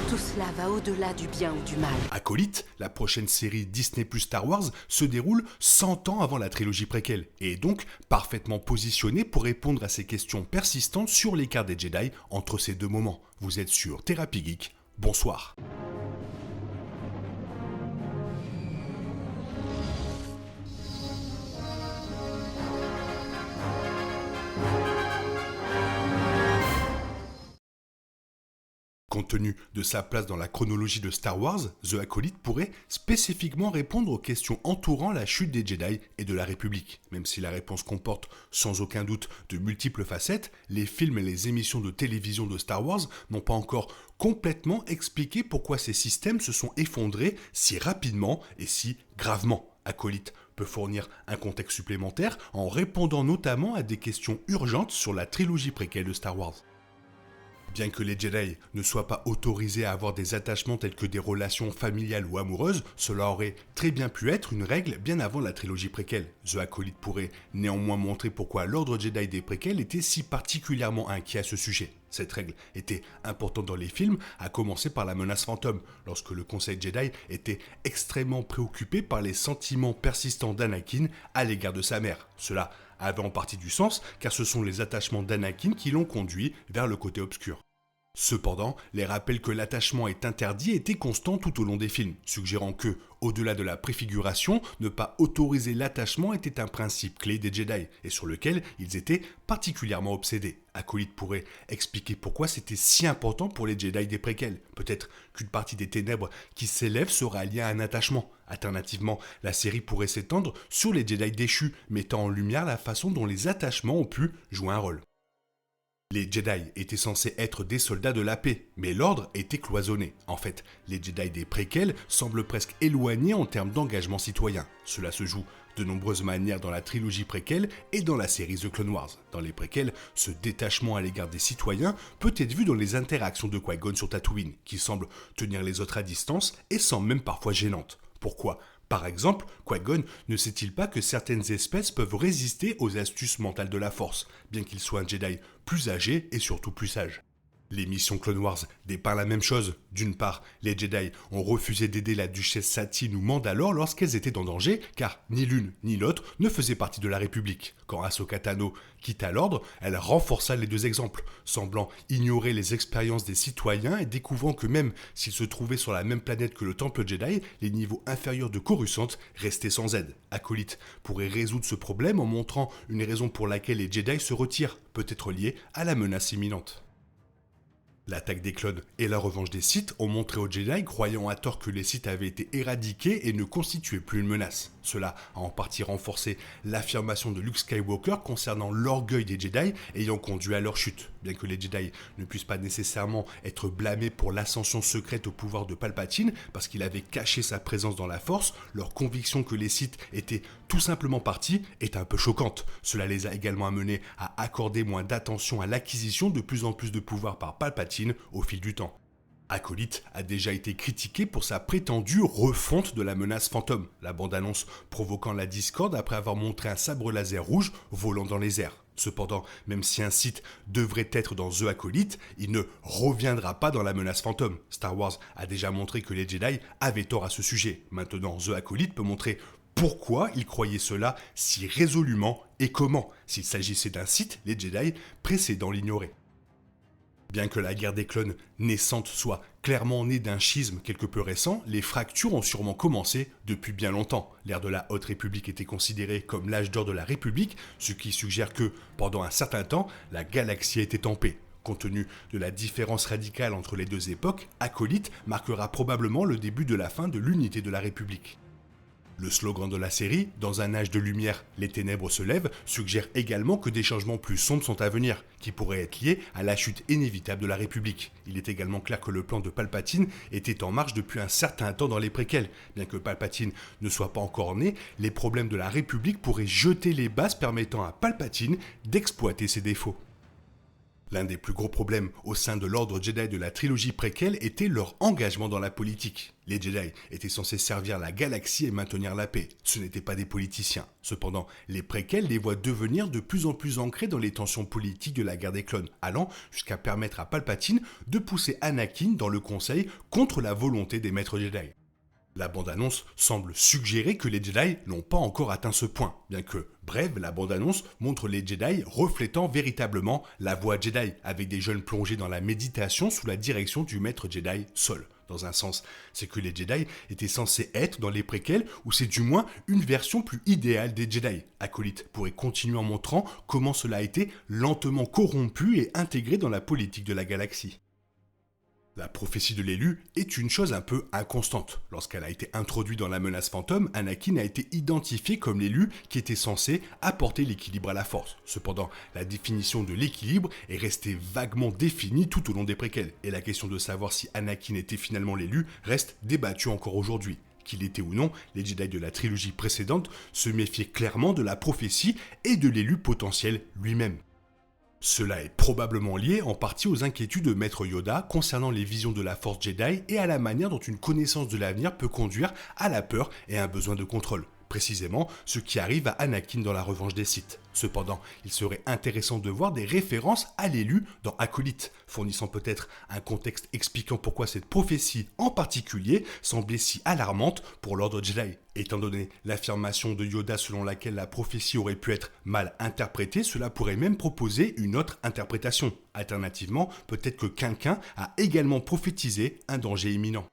Tout cela va au-delà du bien ou du mal. Acolyte, la prochaine série Disney plus Star Wars, se déroule 100 ans avant la trilogie préquelle et est donc parfaitement positionnée pour répondre à ces questions persistantes sur l'écart des Jedi entre ces deux moments. Vous êtes sur Thérapie Geek, bonsoir. Compte tenu de sa place dans la chronologie de Star Wars, The Acolyte pourrait spécifiquement répondre aux questions entourant la chute des Jedi et de la République. Même si la réponse comporte sans aucun doute de multiples facettes, les films et les émissions de télévision de Star Wars n'ont pas encore complètement expliqué pourquoi ces systèmes se sont effondrés si rapidement et si gravement. Acolyte peut fournir un contexte supplémentaire en répondant notamment à des questions urgentes sur la trilogie préquelle de Star Wars. Bien que les Jedi ne soient pas autorisés à avoir des attachements tels que des relations familiales ou amoureuses, cela aurait très bien pu être une règle bien avant la trilogie préquelle. The Acolyte pourrait néanmoins montrer pourquoi l'ordre Jedi des préquels était si particulièrement inquiet à ce sujet. Cette règle était importante dans les films, à commencer par la menace fantôme, lorsque le Conseil Jedi était extrêmement préoccupé par les sentiments persistants d'Anakin à l'égard de sa mère. Cela avait en partie du sens, car ce sont les attachements d'Anakin qui l'ont conduit vers le côté obscur. Cependant, les rappels que l'attachement est interdit étaient constants tout au long des films, suggérant que, au-delà de la préfiguration, ne pas autoriser l'attachement était un principe clé des Jedi, et sur lequel ils étaient particulièrement obsédés. Acolyte pourrait expliquer pourquoi c'était si important pour les Jedi des préquels. Peut-être qu'une partie des ténèbres qui s'élèvent sera liée à un attachement. Alternativement, la série pourrait s'étendre sur les Jedi déchus, mettant en lumière la façon dont les attachements ont pu jouer un rôle. Les Jedi étaient censés être des soldats de la paix, mais l'ordre était cloisonné. En fait, les Jedi des préquels semblent presque éloignés en termes d'engagement citoyen. Cela se joue de nombreuses manières dans la trilogie préquelle et dans la série The Clone Wars. Dans les préquels, ce détachement à l'égard des citoyens peut être vu dans les interactions de Qui-Gon sur Tatooine, qui semblent tenir les autres à distance et semblent même parfois gênantes. Pourquoi ? Par exemple, Qui-Gon ne sait-il pas que certaines espèces peuvent résister aux astuces mentales de la Force, bien qu'il soit un Jedi plus âgé et surtout plus sage ? L'émission Clone Wars dépeint la même chose. D'une part, les Jedi ont refusé d'aider la duchesse Satine ou Mandalore lorsqu'elles étaient en danger, car ni l'une ni l'autre ne faisaient partie de la République. Quand Ahsoka Tano quitta l'ordre, elle renforça les deux exemples, semblant ignorer les expériences des citoyens et découvrant que même s'ils se trouvaient sur la même planète que le Temple Jedi, les niveaux inférieurs de Coruscant restaient sans aide. Acolyte pourrait résoudre ce problème en montrant une raison pour laquelle les Jedi se retirent, peut-être liée à la menace imminente. L'attaque des clones et la revanche des Sith ont montré aux Jedi, croyant à tort que les Sith avaient été éradiqués et ne constituaient plus une menace. Cela a en partie renforcé l'affirmation de Luke Skywalker concernant l'orgueil des Jedi ayant conduit à leur chute. Bien que les Jedi ne puissent pas nécessairement être blâmés pour l'ascension secrète au pouvoir de Palpatine parce qu'il avait caché sa présence dans la Force, leur conviction que les Sith étaient tout simplement partis est un peu choquante. Cela les a également amenés à accorder moins d'attention à l'acquisition de plus en plus de pouvoir par Palpatine au fil du temps. Acolyte a déjà été critiqué pour sa prétendue refonte de la menace fantôme, la bande-annonce provoquant la discorde après avoir montré un sabre laser rouge volant dans les airs. Cependant, même si un Sith devrait être dans The Acolyte, il ne reviendra pas dans la menace fantôme. Star Wars a déjà montré que les Jedi avaient tort à ce sujet. Maintenant, The Acolyte peut montrer pourquoi ils croyaient cela si résolument et comment. S'il s'agissait d'un Sith, les Jedi précédents l'ignoraient. Bien que la guerre des clones naissante soit clairement née d'un schisme quelque peu récent, les fractures ont sûrement commencé depuis bien longtemps. L'ère de la Haute République était considérée comme l'âge d'or de la République, ce qui suggère que, pendant un certain temps, la galaxie était en paix. Compte tenu de la différence radicale entre les deux époques, Acolyte marquera probablement le début de la fin de l'unité de la République. Le slogan de la série, dans un âge de lumière, les ténèbres se lèvent, suggère également que des changements plus sombres sont à venir, qui pourraient être liés à la chute inévitable de la République. Il est également clair que le plan de Palpatine était en marche depuis un certain temps dans les préquels. Bien que Palpatine ne soit pas encore né, les problèmes de la République pourraient jeter les bases permettant à Palpatine d'exploiter ses défauts. L'un des plus gros problèmes au sein de l'ordre Jedi de la trilogie préquelle était leur engagement dans la politique. Les Jedi étaient censés servir la galaxie et maintenir la paix. Ce n'étaient pas des politiciens. Cependant, les préquels les voient devenir de plus en plus ancrés dans les tensions politiques de la guerre des clones, allant jusqu'à permettre à Palpatine de pousser Anakin dans le Conseil contre la volonté des maîtres Jedi. La bande-annonce semble suggérer que les Jedi n'ont pas encore atteint ce point, bien que, bref, la bande-annonce montre les Jedi reflétant véritablement la voie Jedi, avec des jeunes plongés dans la méditation sous la direction du maître Jedi Sol. Dans un sens, c'est que les Jedi étaient censés être dans les préquels, ou c'est du moins une version plus idéale des Jedi. Acolyte pourrait continuer en montrant comment cela a été lentement corrompu et intégré dans la politique de la galaxie. La prophétie de l'élu est une chose un peu inconstante. Lorsqu'elle a été introduite dans la menace fantôme, Anakin a été identifié comme l'élu qui était censé apporter l'équilibre à la force. Cependant, la définition de l'équilibre est restée vaguement définie tout au long des préquels, et la question de savoir si Anakin était finalement l'élu reste débattue encore aujourd'hui. Qu'il était ou non, les Jedi de la trilogie précédente se méfiaient clairement de la prophétie et de l'élu potentiel lui-même. Cela est probablement lié en partie aux inquiétudes de Maître Yoda concernant les visions de la Force Jedi et à la manière dont une connaissance de l'avenir peut conduire à la peur et à un besoin de contrôle. Précisément ce qui arrive à Anakin dans la Revanche des Sith. Cependant, il serait intéressant de voir des références à l'élu dans Acolyte, fournissant peut-être un contexte expliquant pourquoi cette prophétie en particulier semblait si alarmante pour l'ordre Jedi. Étant donné l'affirmation de Yoda selon laquelle la prophétie aurait pu être mal interprétée, cela pourrait même proposer une autre interprétation. Alternativement, peut-être que quelqu'un a également prophétisé un danger imminent.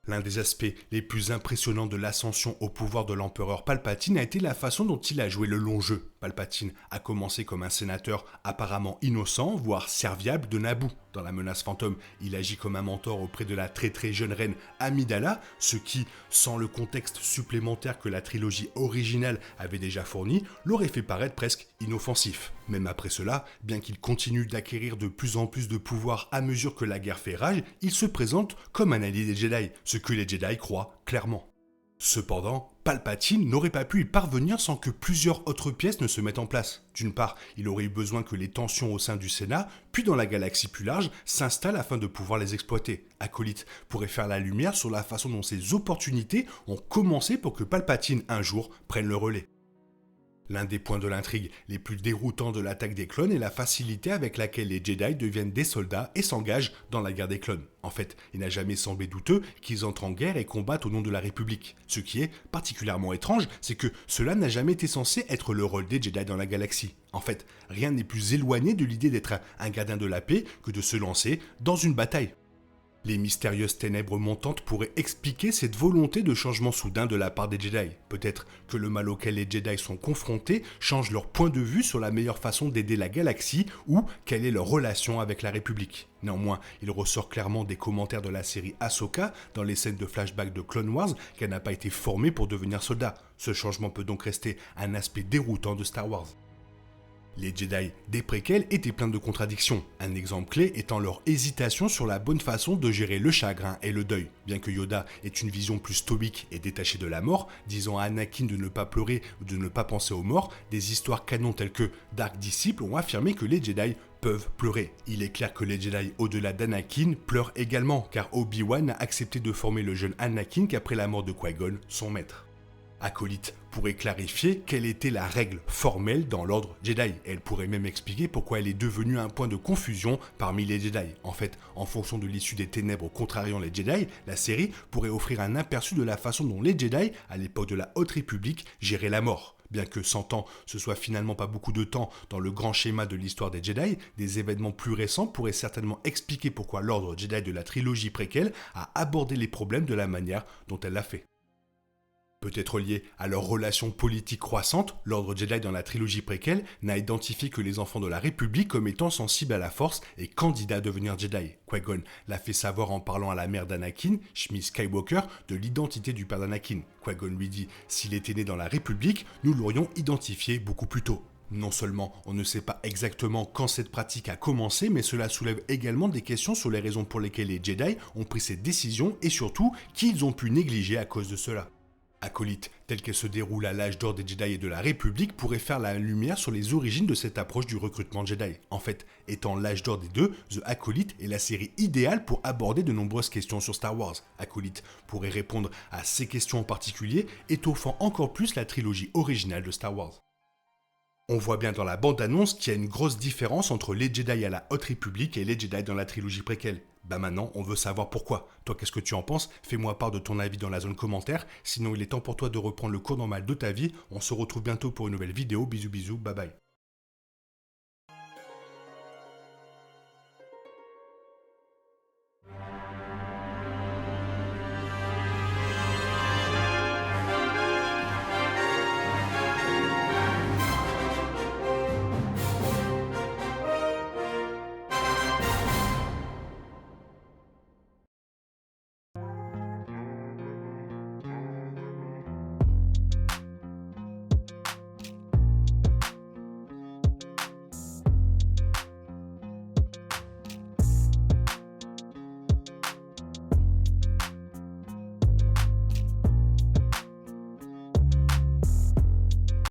L'un des aspects les plus impressionnants de l'ascension au pouvoir de l'empereur Palpatine a été la façon dont il a joué le long jeu. Palpatine a commencé comme un sénateur apparemment innocent, voire serviable de Naboo. Dans la menace fantôme, il agit comme un mentor auprès de la très jeune reine Amidala, ce qui, sans le contexte supplémentaire que la trilogie originale avait déjà fourni, l'aurait fait paraître presque inoffensif. Même après cela, bien qu'il continue d'acquérir de plus en plus de pouvoir à mesure que la guerre fait rage, il se présente comme un allié des Jedi, ce que les Jedi croient clairement. Cependant, Palpatine n'aurait pas pu y parvenir sans que plusieurs autres pièces ne se mettent en place. D'une part, il aurait eu besoin que les tensions au sein du Sénat, puis dans la galaxie plus large, s'installent afin de pouvoir les exploiter. Acolyte pourrait faire la lumière sur la façon dont ces opportunités ont commencé pour que Palpatine, un jour, prenne le relais. L'un des points de l'intrigue les plus déroutants de l'attaque des clones est la facilité avec laquelle les Jedi deviennent des soldats et s'engagent dans la guerre des clones. En fait, il n'a jamais semblé douteux qu'ils entrent en guerre et combattent au nom de la République. Ce qui est particulièrement étrange, c'est que cela n'a jamais été censé être le rôle des Jedi dans la galaxie. En fait, rien n'est plus éloigné de l'idée d'être un gardien de la paix que de se lancer dans une bataille. Les mystérieuses ténèbres montantes pourraient expliquer cette volonté de changement soudain de la part des Jedi. Peut-être que le mal auquel les Jedi sont confrontés change leur point de vue sur la meilleure façon d'aider la galaxie ou quelle est leur relation avec la République. Néanmoins, il ressort clairement des commentaires de la série Ahsoka dans les scènes de flashback de Clone Wars qu'elle n'a pas été formée pour devenir soldat. Ce changement peut donc rester un aspect déroutant de Star Wars. Les Jedi des préquels étaient pleins de contradictions, un exemple clé étant leur hésitation sur la bonne façon de gérer le chagrin et le deuil. Bien que Yoda ait une vision plus stoïque et détachée de la mort, disant à Anakin de ne pas pleurer ou de ne pas penser aux morts, des histoires canons telles que Dark Disciple ont affirmé que les Jedi peuvent pleurer. Il est clair que les Jedi au-delà d'Anakin pleurent également, car Obi-Wan n'a accepté de former le jeune Anakin qu'après la mort de Qui-Gon, son maître. Acolyte pourrait clarifier quelle était la règle formelle dans l'ordre Jedi. Elle pourrait même expliquer pourquoi elle est devenue un point de confusion parmi les Jedi. En fait, en fonction de l'issue des ténèbres contrariant les Jedi, la série pourrait offrir un aperçu de la façon dont les Jedi, à l'époque de la Haute République, géraient la mort. Bien que 100 ans, ce soit finalement pas beaucoup de temps dans le grand schéma de l'histoire des Jedi, des événements plus récents pourraient certainement expliquer pourquoi l'ordre Jedi de la trilogie préquelle a abordé les problèmes de la manière dont elle l'a fait. Peut-être lié à leur relation politique croissante, l'ordre Jedi dans la trilogie préquelle n'a identifié que les enfants de la République comme étant sensibles à la force et candidats à devenir Jedi. Qui-Gon l'a fait savoir en parlant à la mère d'Anakin, Shmi Skywalker, de l'identité du père d'Anakin. Qui-Gon lui dit « S'il était né dans la République, nous l'aurions identifié beaucoup plus tôt ». Non seulement on ne sait pas exactement quand cette pratique a commencé, mais cela soulève également des questions sur les raisons pour lesquelles les Jedi ont pris cette décision et surtout qui ils ont pu négliger à cause de cela. Acolyte, telle qu'elle se déroule à l'âge d'or des Jedi et de la République, pourrait faire la lumière sur les origines de cette approche du recrutement Jedi. En fait, étant l'âge d'or des deux, The Acolyte est la série idéale pour aborder de nombreuses questions sur Star Wars. Acolyte pourrait répondre à ces questions en particulier, étoffant encore plus la trilogie originale de Star Wars. On voit bien dans la bande-annonce qu'il y a une grosse différence entre les Jedi à la Haute République et les Jedi dans la trilogie préquelle. Bah maintenant, on veut savoir pourquoi. Toi, qu'est-ce que tu en penses? Fais-moi part de ton avis dans la zone commentaire. Sinon, il est temps pour toi de reprendre le cours normal de ta vie. On se retrouve bientôt pour une nouvelle vidéo. Bisous bisous, bye bye.